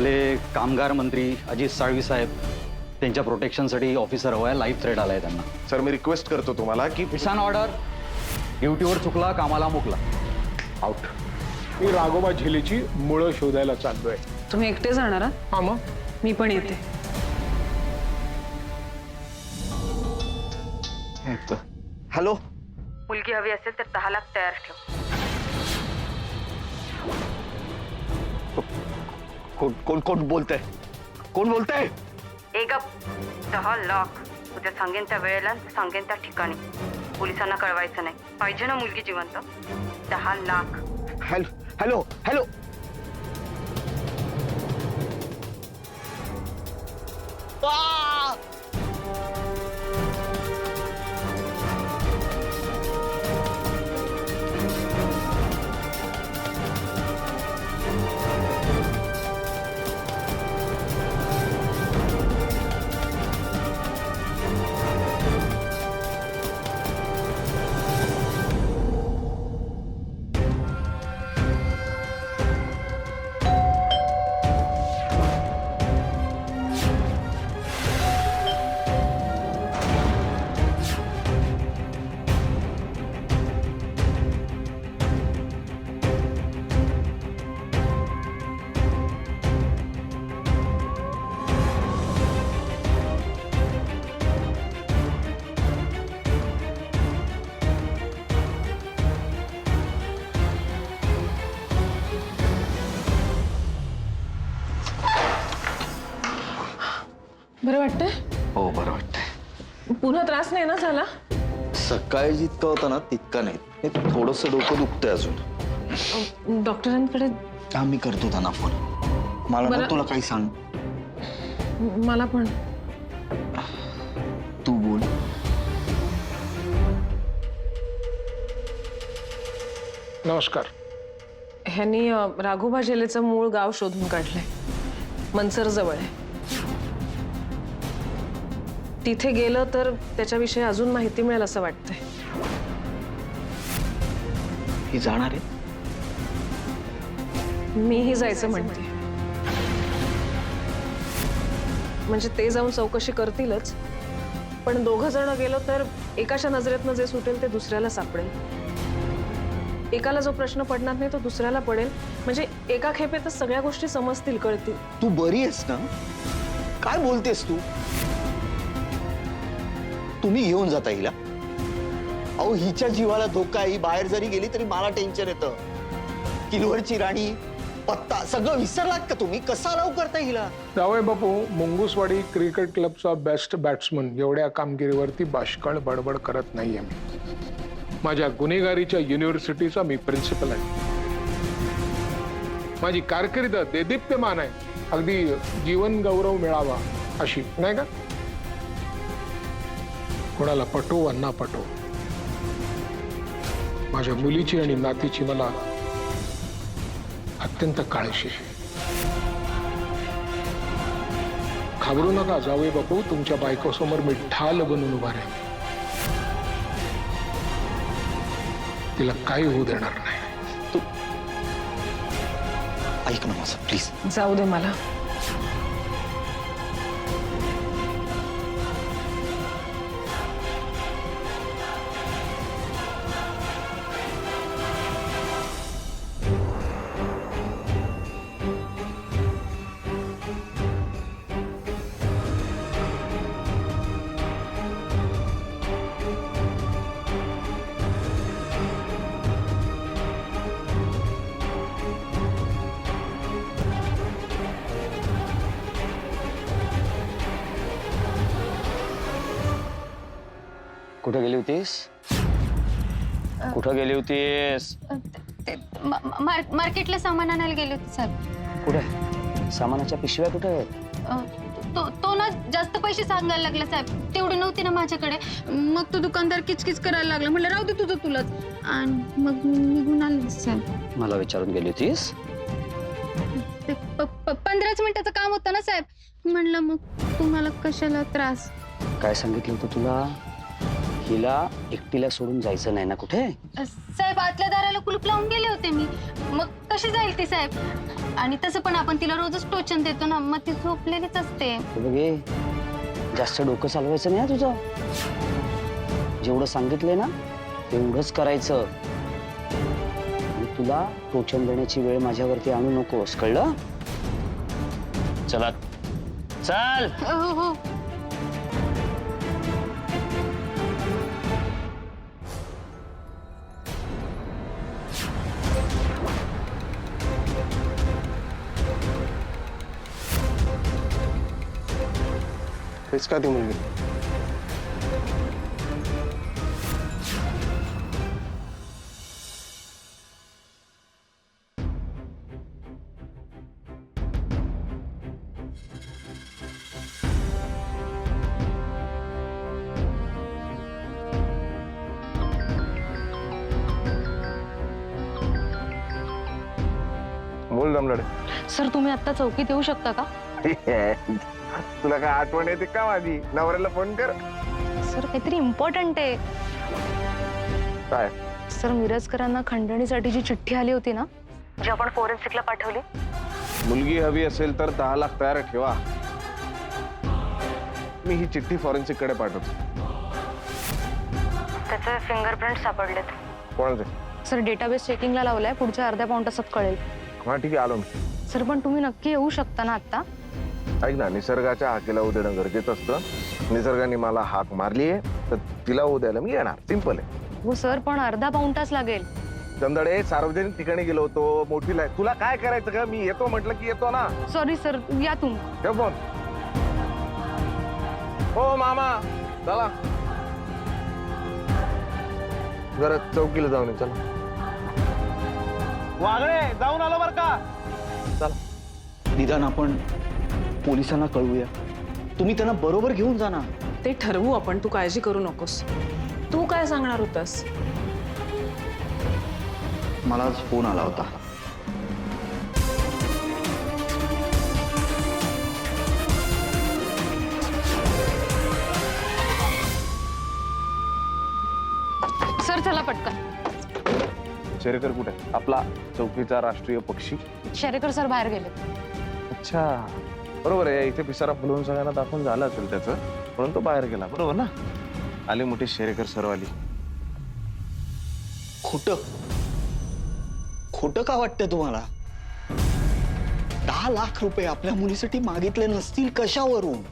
आपले कामगार मंत्री अजित साळवी साहेब त्यांच्या प्रोटेक्शनसाठी ऑफिसर हवाय, लाईफ थ्रेट आलाय त्यांना. सर मी रिक्वेस्ट करतो तुम्हाला की इट्स ऑन ऑर्डर. ड्युटीवर चुकला, कामाला मुकला, आउट. मी राघोबा झेलेची मुळं शोधायला चाललोय. तुम्ही एकटे जाणार आहात? हा मग मी पण येते. हॅलो. मुलगी हवी असेल तर 10 लाख तयार ठेव. कोण बोलतंय? कोण बोलतंय? एक 10 लाख उद्या सांगेन त्या वेळेला, सांगेन त्या ठिकाणी. पोलिसांना कळवायचं नाही. पाहिजे ना मुलगी जिवंत? 10 लाख. Hello hello hello. बरं वाटतंय? हो बरं वाटतंय. पुन्हा त्रास नाही ना झाला? सकाळी जितका होता ना तितका नाही. थोडस डोकं दुखतंय अजून. डॉक्टरांकडे हा मी करतो त्यांना फोन. मला ना तुला काही सांग. मला पण. तू बोल. नमस्कार. ह्यांनी राघोबा झेलेचं मूळ गाव शोधून काढलंय. मनसर जवळ आहे. तिथे गेलं तर त्याच्याविषयी अजून माहिती मिळेल असं वाटतंय. ही जाणार आहे? मीही जायचं म्हणते. म्हणजे ते जाऊन चौकशी करतीलच, पण दोघं जण गेलो तर एकाच्या नजरेतनं जे सुटेल ते दुसऱ्याला सापडेल. एकाला जो प्रश्न पडणार नाही तो दुसऱ्याला पडेल. म्हणजे एका खेपेतच सगळ्या गोष्टी समजतील, कळतील. तू बरी आहेस ना? काय बोलतेस तू? तुम्ही घेऊन जाता हिला? अहो हिच्या जीवाला धोका. ही बाहेर जरी गेली तरी मला टेन्शन येतं. किलवरची राणी, पत्ता सगळं विसरलात का तुम्ही? कसा अलाव करता हिला? जावई बापू, मुंगूसवाडी क्रिकेट क्लबचा बेस्ट बॅट्समन एवढ्या कामगिरीवरती बाष्कळ बडबड करत नाहीये मी. माझ्या गुन्हेगारीच्या युनिव्हर्सिटीचा मी प्रिन्सिपल आहे. माझी कारकीर्द देदीप्यमान आहे. अगदी जीवन गौरव मिळावा अशी, नाही का? कोणाला पटो वा ना पटो, माझ्या मुलीची आणि नातीची मला अत्यंत काळजी आहे. घाबरू नका जावई बापू. तुमच्या बायकोसमोर मी ढाल बनून उभा राहील. तिला काही होऊ देणार नाही. तू ऐक ना माझं प्लीज. जाऊ दे मला. कुठे गेली होतीस? कुठं गेली होतीस? मार्केटला सामान आणायला गेले होते साहेब. कुठे? सामानाच्या पिशव्या कुठे आहेत? तो ना जास्त पैसे सांगायला लागला साहेब. तेवढे नव्हते ना माझ्याकडे. मग तो दुकानदार किचकिच करायला लागला. म्हणलं राहू दे तुझं तुलाच. आणि मग निघून आले साहेब. मला विचारून गेली होतीस? 15 मिनिटाचं काम होतं ना साहेब. म्हणलं मग तुम्हाला कशाला त्रास. काय सांगितलं होतं तुला? तिला एकटीला सोडून जायचं नाही ना कुठे? साहेब आतल्या दाराला कुलूप लावून गेले होते मी. मग कशी जाईल ती साहेब? आणि तसं पण आपण तिला रोजच टोचन देतो ना, मग ती झोपलेलीच असते. हे बघ हे, जास्त डोकं चालवायचं नाही हा तुझं. जेवढं सांगितलंय ना तेवढंच करायचं. आणि तुला टोचन देण्याची वेळ माझ्यावरती आणू नकोस, कळलं? चला चल. हो हो. हेच का ती मुलगी? बोल दमलाडे. सर तुम्ही आता चौकीत येऊ शकता का? तुला काय आठवण येते का माझी? नवऱ्याला फोन कर. सर काहीतरी इम्पॉर्टंट आहे. काय? सर मिरजकरांना खंडणीसाठी जी चिठ्ठी आली होती ना, जी आपण फॉरेन्सिकला पाठवली, मुलगी हवी असेल तर 10 लाख तयार ठेवा. मी ही चिठ्ठी फॉरेन्सिक कडे पाठवतो. त्याचे फिंगरप्रिंट सापडलेत. कोणाचे? सर डेटाबेस चेकिंगला लावलाय, पुढच्या अर्ध्या पाऊण तासात कळेल. हा ठीक आहे, आलो मी. सर पण तुम्ही नक्की येऊ शकता ना आता? ऐक ना, निसर्गाच्या हाकेला उद्या देणं गरजेचं असतं. निसर्गाने मला हाक मारली आहे तर तिला उद्याला मी येणार. सिंपल आहे. हो सर, पण अर्धा पाऊण तास लागेल. दमदडे, सार्वजनिक ठिकाणी गेलो होतो, मोठी लाईन. तुला काय करायचं का? मी येतो म्हटलं की येतो ना. सॉरी सर, या तुम्ही. ठेव फोन. हो मामा, चला जरा चौकीला जाऊन ये. चला वागळे, जाऊन आलो बर का. चला. निदान आपण पोलिसांना कळवूया. तुम्ही त्यांना बरोबर घेऊन जा ना. ते ठरवू आपण, तू काळजी करू नकोस. तू काय सांगणार होतास? मला आज फोन आला होता. सर चला पटकन. शेरेकर कुठे? आपला चौकीचा राष्ट्रीय पक्षी. शेरेकर सर बाहेर गेले. अच्छा, बरोबर आहे. इथे पिसारा फुलवून सगळ्यांना दाखवून झालं असेल त्याचं, म्हणून तो बाहेर गेला. बरोबर ना? आले मोठे शेरेकर सरवाली. खोटं खोटं का वाटतं तुम्हाला? 10 लाख रुपये आपल्या मुलीसाठी मागितले नसतील कशावरून?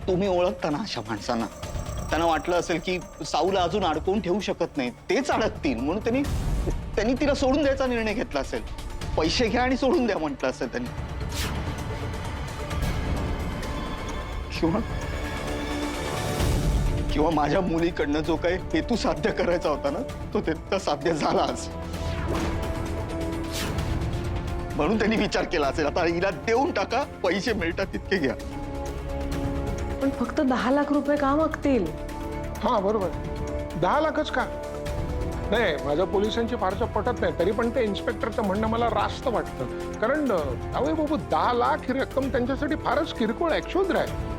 तुम्ही ओळखता ना अशा माणसांना. त्यांना वाटलं असेल की साऊला अजून अडकवून ठेवू शकत नाही, तेच अडकतील, म्हणून त्यांनी तिला सोडून द्यायचा निर्णय घेतला असेल. पैसे घ्या आणि सोडून द्या म्हटलं असेल त्यांनी. किंवा माझ्या मुलीकडनं जो काही हेतू साध्य करायचा होता ना, तो तितका साध्य झाला आज. म्हणून त्यांनी विचार केला असेल, आता हिला देऊन टाका, पैसे मिळतात तितके घ्या. पण फक्त 10 लाख रुपये का मागतील? हा बरोबर, 10 लाखच का? नाही, माझ्या पोलिसांची फारसं पटत नाही. तरी पण ते इन्स्पेक्टरचं म्हणणं मला रास्त वाटतं. कारण जावई बाबू, 10 लाख ही रक्कम त्यांच्यासाठी फारच किरकोळ आहे, क्षुद्र आहे.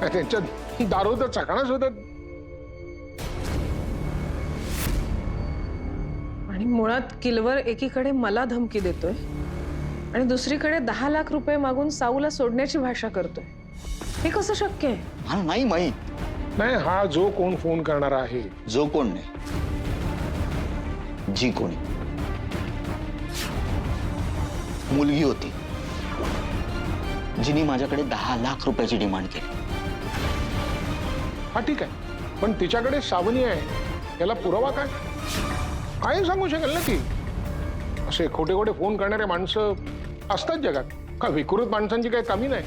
त्यांच्या दारोदा चकणाच होतात. आणि मुळात किलवर एकीकडे मला धमकी देतोय आणि दुसरीकडे 10 लाख रुपये मागून साऊला सोडण्याची भाषा करतोय. हे कसं शक्य आहे? मला नाही माहित. नाही, हा जो कोण फोन करणार आहे, जो कोण नाही, जी कोणी मुलगी होती जिने माझ्याकडे 10 लाख रुपयाची डिमांड केली. हा ठीक आहे, पण तिच्याकडे सावनी आहे, याला पुरावा काय? काय सांगू शकेल ना ती? असे खोटे खोटे फोन करणारे माणसं असतात जगात. का विकृत माणसांची काही कमी नाही.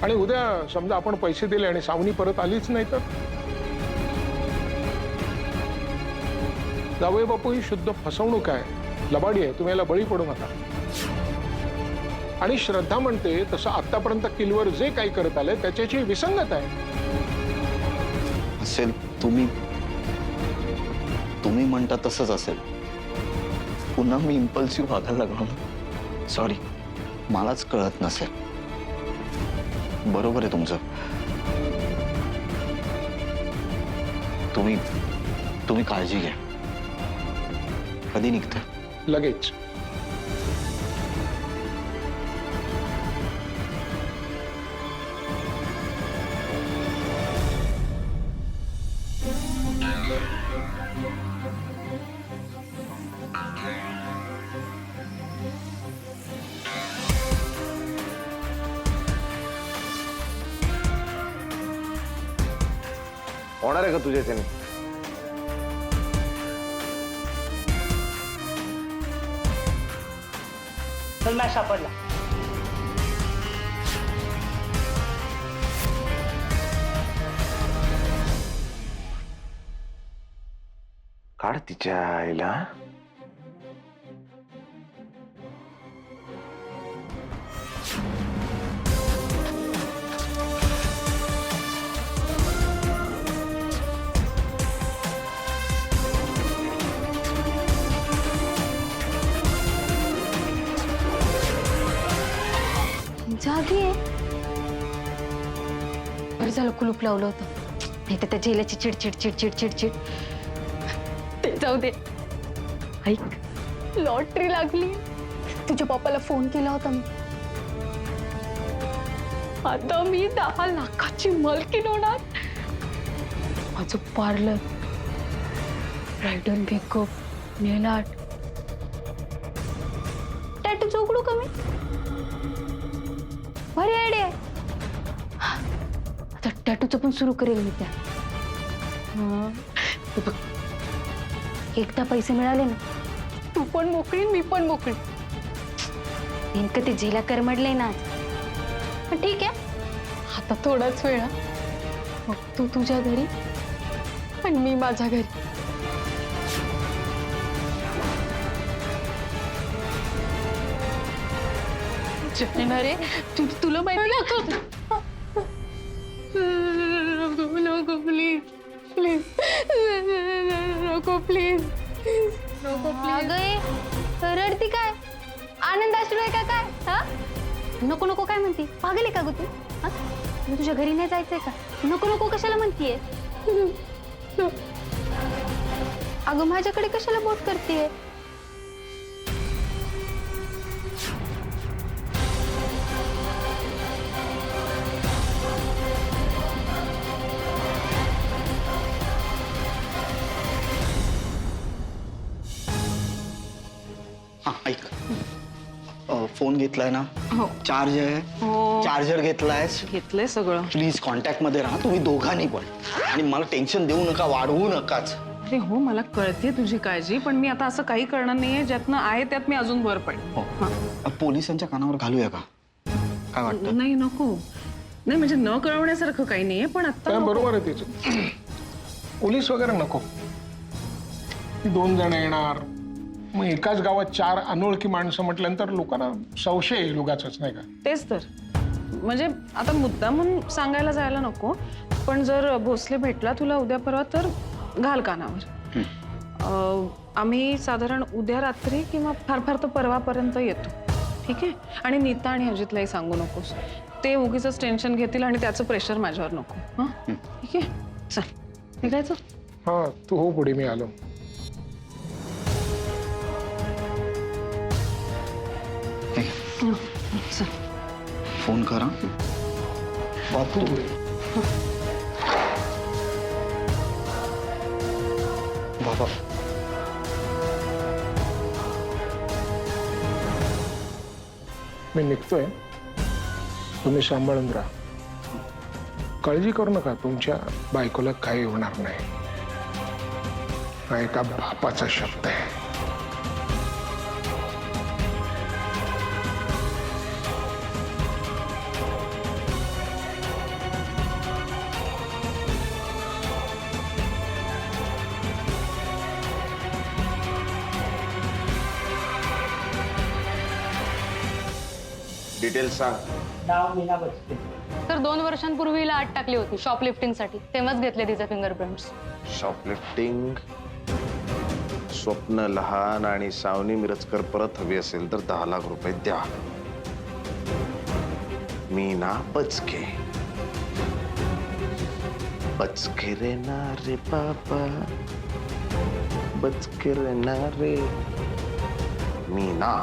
आणि उद्या समजा आपण पैसे दिले आणि सावनी परत आलीच नाही तर? जावई बापू, ही शुद्ध फसवणूक आहे, लबाडी आहे. तुम्ही याला बळी पडू नका. आणि श्रद्धा म्हणते तसं आतापर्यंत किलवर जे काही करत आले त्याच्याची विसंगत आहे. असेल, तुम्ही म्हणता तसंच असेल. पुन्हा मी इम्पल्सिव्ह वागायला लागलो. सॉरी, मलाच कळत नसेल. बरोबर आहे तुमचं. तुम्ही काळजी घ्या. कधी निघतं? लगेच. होणार आहे का तुझ्या त्याने? चल नाही सापडला. काढ तिच्या आईला. जागी आहे. बरं झालं कुलूप लावलं होतं, नाही तर त्या झेल्याची चिडचिड चिडचिड चिडचिड. ते जाऊ दे. ऐक, लॉटरी लागली. तुझ्या पप्पाला फोन केला होता मी. आता मी 10 लाखाची मालकीण होणार. माझं पार्लर, ब्रायडल मेकअप, नेल आर्ट, टॅटूचं उघडू का मी? भारी आयडिया आहे. आता टॅटूचं पण सुरू करेल मी त्या. हे बघ, एकदा पैसे मिळाले ना, तू पण मोकळी मी पण मोकळी. नेमकं ते झेला करमडलंय ना आज. पण ठीक आहे, आता थोडाच वेळ. मग तू तुझ्या घरी आणि मी माझ्या घरी. रे तुला माहिती नको प्लीज प्लीज नको प्लीज नको प्लीज. रडती काय? आनंद अश्रू आहे का काय? हा, नको नको काय म्हणती? पागल आहे का ग तू? हा, तुझ्या घरी नाही जायचंय का? नको नको कशाला म्हणतीये? अगं माझ्याकडे कशाला बोट करतेय? हा ऐक, फोन घेतलाय ना? हो. चार्ज आहे? हो. चार्जर घेतलायस? घेतलंय सगळं. प्लीज कॉन्टॅक्ट मध्ये राहा तुम्ही दोघांनी पण. आणि मला टेन्शन देऊ नका, वाढवू नकाच. अरे हो, मला कळते तुझी काळजी, पण मी आता असं काही करणार नाहीये ज्यातनं आहे त्यात मी अजून वर पडेल. हो. पोलिसांच्या कानावर घालूया का? काय वाटतं? नाही नको. नाही म्हणजे न कळवण्यासारखं काही नाहीये, पण आता काय बरोबर आहे तिचं. पोलीस वगैरे नको. 2 जण येणार, मग एकाच गावात 4 अनोळखी माणसं म्हटल्यानंतर लोकांना संशय येईल उगाचच, नाही का? तेच तर. म्हणजे आता मुद्दा म्हणून सांगायला जायला नको, पण जर भोसले भेटला तुला उद्या परवा तर घाल कानावर. आम्ही साधारण उद्या रात्री किंवा फार फार तर परवापर्यंत येतो. ठीक आहे? आणि नीता आणि अजितलाही सांगू नकोस. ते उगीच टेन्शन घेतील आणि त्याचं प्रेशर माझ्यावर नको. हा, ठीक आहे? चल निघायचं. हा, तू हो पुढे, मी आलो. चल. फोन करा बापू. बाबा मी निघतोय, तुम्ही सांभाळून राहा. काळजी करू नका, तुमच्या बायकोला काही होणार नाही. हा एका बापाचा शब्द आहे. डिटेल्स सांग. नाव मीना बसते. तर 2 वर्षांपूर्वी आत टाकली होती शॉपलिफ्टिंगसाठी. तेव्हाच घेतले तिचे फिंगरप्रिंट्स. शॉपलिफ्टिंग, स्वप्न लहान आणि सावनी मिरजकर परत हवी असेल तर 10 लाख रुपये द्या. मीना बचके. बचके रे ना रे बाबा, बचके रे ना रे मीना.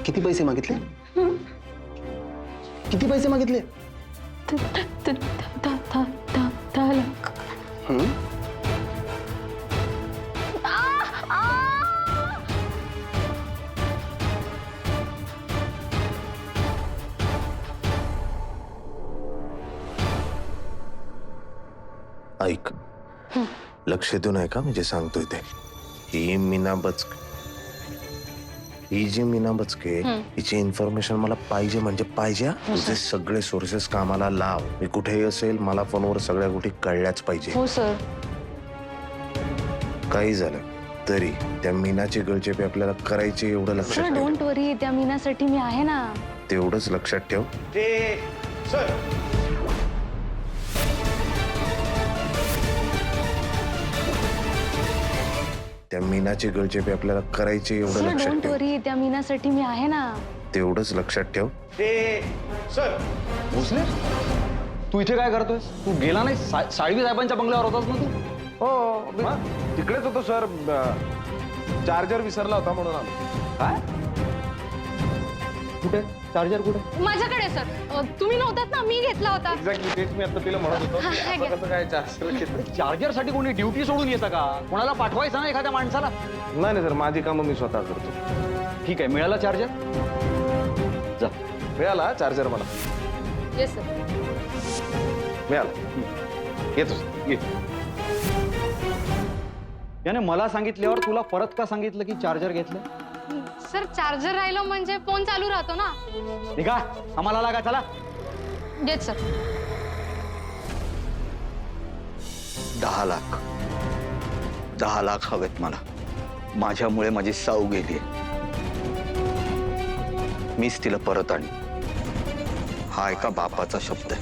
किती पैसे मागितले? किती पैसे मागितले? 10 लाख. ऐक, लक्ष देऊन ऐका म्हणजे सांगतोय ते. ही मीना बचके, ही जी मीना बचके, हिची इन्फॉर्मेशन मला पाहिजे म्हणजे पाहिजे. तुझे सगळे सोर्सेस कामाला लाव. मी कुठेही असेल मला फोनवर सगळ्या गोष्टी कळल्याच पाहिजे. हो सर. काही झालं तरी त्या मीनाची गळचेपी आपल्याला करायची एवढं लक्षात ठेव. डोंट वरी, त्या मीनासाठी मी आहे ना. तेवढंच लक्षात ठेव. त्या मीनाची गळचेपी आपल्याला करायची एवढं लक्षात डोंट ठेव. वरी, त्या मीनासाठी मी आहे ना. तेवढंच लक्षात ठेव. भोसले, तू इथे काय करतोय? तू गेला नाही साळवी साहेबांच्या बंगल्यावर होतास ना तू? हो मी तिकडेच होतो सर. चार्जर विसरला होता म्हणून आलो. काय? कुठे चार्जर कुठे? माझ्याकडे सर. तुम्ही नव्हतात ना, मी घेतला होता. एक्झॅक्टली तेच मी आता तिला म्हणत होतो. हा, की हा, असं कसं काय चार्जर? चार्जर साठी कोणी ड्युटी सोडून येतं का? कोणाला पाठवायचं ना एखाद्या माणसाला? नाही सर, माझी कामं मी स्वतः करतो. ठीक आहे, मिळाला चार्जर? जा. मिळाला चार्जर मला. Yes sir. मिळाला. येतो सर. ये. याने मला सांगितल्यावर तुला परत का सांगितलं की चार्जर घेतलं? सर चार्जर राहिलो म्हणजे फोन चालू राहतो ना. निघा, आम्हाला लागा. चला. Yes sir. 10 लाख. 10 लाख हवेत मला. माझ्यामुळे माझी साऊ गेली. मीच तिला परत आणि हा एका बापाचा शब्द आहे.